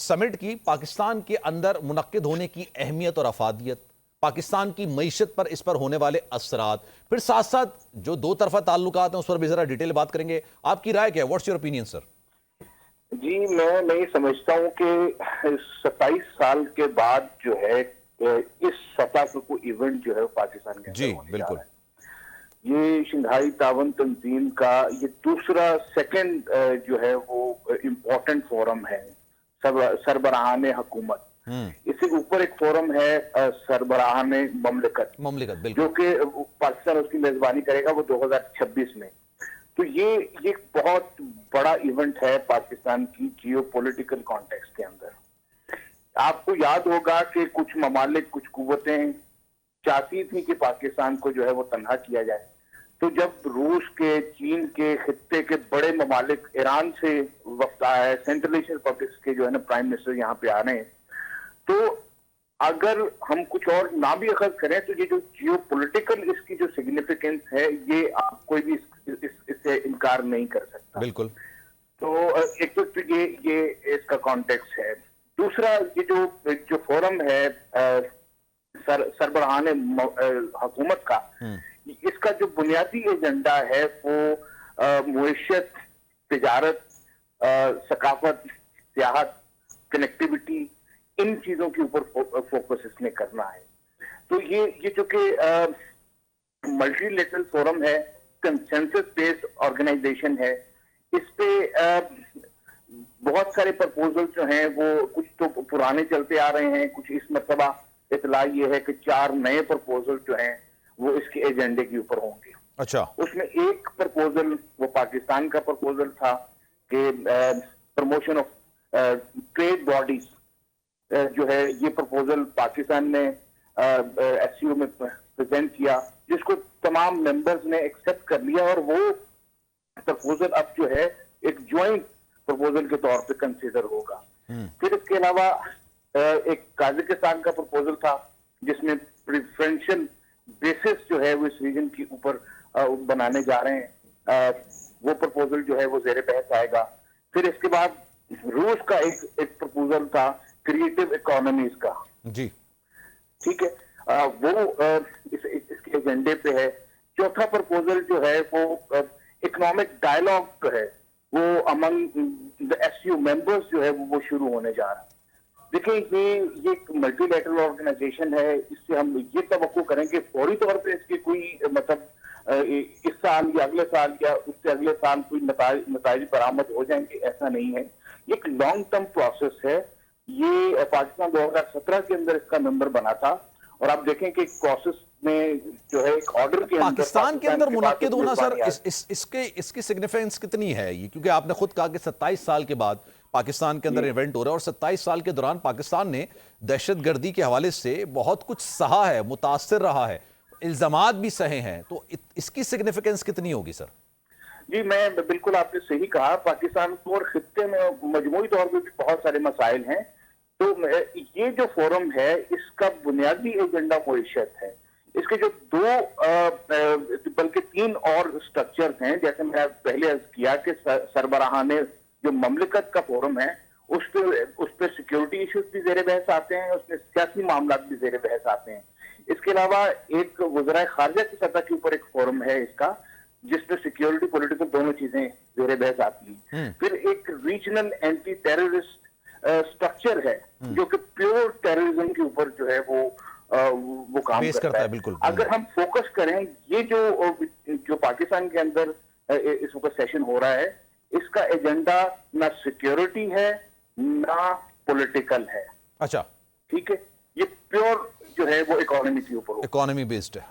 Summit की पाकिस्तान के अंदर मुनक्किद होने की अहमियत और अफादियत, पाकिस्तान की मईशत पर इस पर होने वाले असरात, फिर साथ साथ जो दो तरफा ताल्लुकात हैं उस पर भी जरा डिटेल बात करेंगे। आपकी राय क्या है? What's your opinion sir? जी, मैं नहीं समझता हूँ कि 27 साल के बाद जो है इस सतह पर कोई इवेंट जो है पाकिस्तान के अंदर होने जा रहा है। ये शंघाई ताउन तंजीम का ये दूसरा सेकंड जो है वो इम्पोर्टेंट फोरम है सरबराहान हुकूमत। इससे ऊपर एक फोरम है सरबराहान ममलिकत जो कि पाकिस्तान उसकी मेजबानी करेगा वो 2026 में। तो ये बहुत बड़ा इवेंट है पाकिस्तान की जियोपॉलिटिकल कॉन्टेक्स्ट के अंदर। आपको याद होगा कि कुछ ममालिक, कुछ कुव्वतें चाहती थी कि पाकिस्तान को जो है वो तन्हा किया जाए। तो जब रूस के, चीन के, खित्ते के बड़े ममालिक, ईरान से वक्त आया है, सेंट्रल एशियन रिपब्लिक्स के जो है ना प्राइम मिनिस्टर यहाँ पे आ रहे हैं, तो अगर हम कुछ और ना भी अखज़ करें तो ये जो जियोपॉलिटिकल इसकी जो सिग्निफिकेंस है ये आप कोई भी इससे इनकार नहीं कर सकता। बिल्कुल। तो एक तो ये इसका कॉन्टेक्स्ट है। दूसरा, ये जो फोरम है सरबराहान हुकूमत का, इसका जो बुनियादी एजेंडा है वो मुईशत, तिजारत, सकाफत, सियाहत, कनेक्टिविटी, इन चीजों के ऊपर फोकस इसने करना है। तो ये जो कि मल्टीलेटरल फोरम है, कंसेंसस बेस्ड ऑर्गेनाइजेशन है, इस पे बहुत सारे प्रपोजल जो हैं वो कुछ तो पुराने चलते आ रहे हैं, कुछ इस मरतबा इतला ये है कि 4 नए प्रपोजल जो हैं वो इसके एजेंडे के ऊपर होंगे। अच्छा। उसमें एक प्रपोजल वो पाकिस्तान का प्रपोजल था कि प्रमोशन ऑफ ट्रेड बॉडीज जो है, ये प्रपोजल पाकिस्तान ने एससीओ में प्रेजेंट किया, जिसको तमाम मेंबर्स ने एक्सेप्ट कर लिया और वो प्रपोजल अब जो है एक ज्वाइंट प्रपोजल के तौर पे कंसीडर होगा। फिर इसके अलावा एक काजाकिस्तान का प्रपोजल था जिसमें प्रेफरेंशियल बेसिस जो है वो इस रीजन के ऊपर बनाने जा रहे हैं, वो प्रपोजल जो है वो जेर बहस आएगा। फिर इसके बाद रूस का एक प्रपोजल था क्रिएटिव इकोनॉमीज का। जी ठीक है, वो इसके एजेंडे पे है। चौथा प्रपोजल जो है वो इकोनॉमिक डायलॉग है, वो अमंग द एससीओ मेंबर्स जो है वो शुरू होने जा रहा है। देखिए, ये एक मल्टीलैटरल ऑर्गेनाइजेशन है, इससे हम ये तवक्को करें कि फौरी तौर पे इसके कोई मतलब इस साल या अगले साल या उससे अगले साल कोई नताइज बरामद हो जाएंगे, ऐसा नहीं है। ये एक लॉन्ग टर्म प्रोसेस है। ये पाकिस्तान 2017 के अंदर इसका मेंबर बना था और आप देखें कि प्रोसेस में जो है एक ऑर्डर के अंदर पाकिस्तान के अंदर मुनक्किद होना सर, इसकी सिग्निफिकेंस कितनी है ये? क्योंकि आपने खुद कहा कि 27 साल के बाद पाकिस्तान के अंदर इवेंट हो रहा है और 27 साल के दौरान पाकिस्तान ने दहशतगर्दी के हवाले से बहुत कुछ सहा है, मुतासिर रहा है, इल्जामात भी सहे हैं, तो इसकी सिग्निफिकेंस कितनी होगी सर? जी, मैं बिल्कुल, आपने सही कहा। पाकिस्तान को और खित्ते में मजमूई तौर पर भी बहुत सारे मसाइल हैं। तो ये जो फोरम है इसका बुनियादी एजेंडा मुईशत है। इसके जो दो बल्कि 3 और स्ट्रक्चर्स हैं, जैसे मैं पहले अर्ज किया कि सरबराहान जो ममलिकत का फोरम है उस पर सिक्योरिटी इश्यूज भी जेर बहस आते हैं, उसमें सियासी मामला भी जेर बहस आते हैं। इसके अलावा एक वज़राए खारजा की सतह के ऊपर एक फोरम है इसका, जिसमें सिक्योरिटी, पॉलिटिकल दोनों चीजें जेर बहस आती हैं। फिर एक रीजनल एंटी टेररिस्ट स्ट्रक्चर है जो कि प्योर टेररिज्म के ऊपर जो है वो काम करता है। बिल्कुल। अगर हम फोकस करें, ये जो पाकिस्तान के अंदर इस वक्त सेशन हो रहा है, इसका एजेंडा ना सिक्योरिटी है ना पॉलिटिकल है। अच्छा, ठीक है, ये प्योर जो है वो इकोनॉमी के ऊपर, इकोनॉमी बेस्ड है।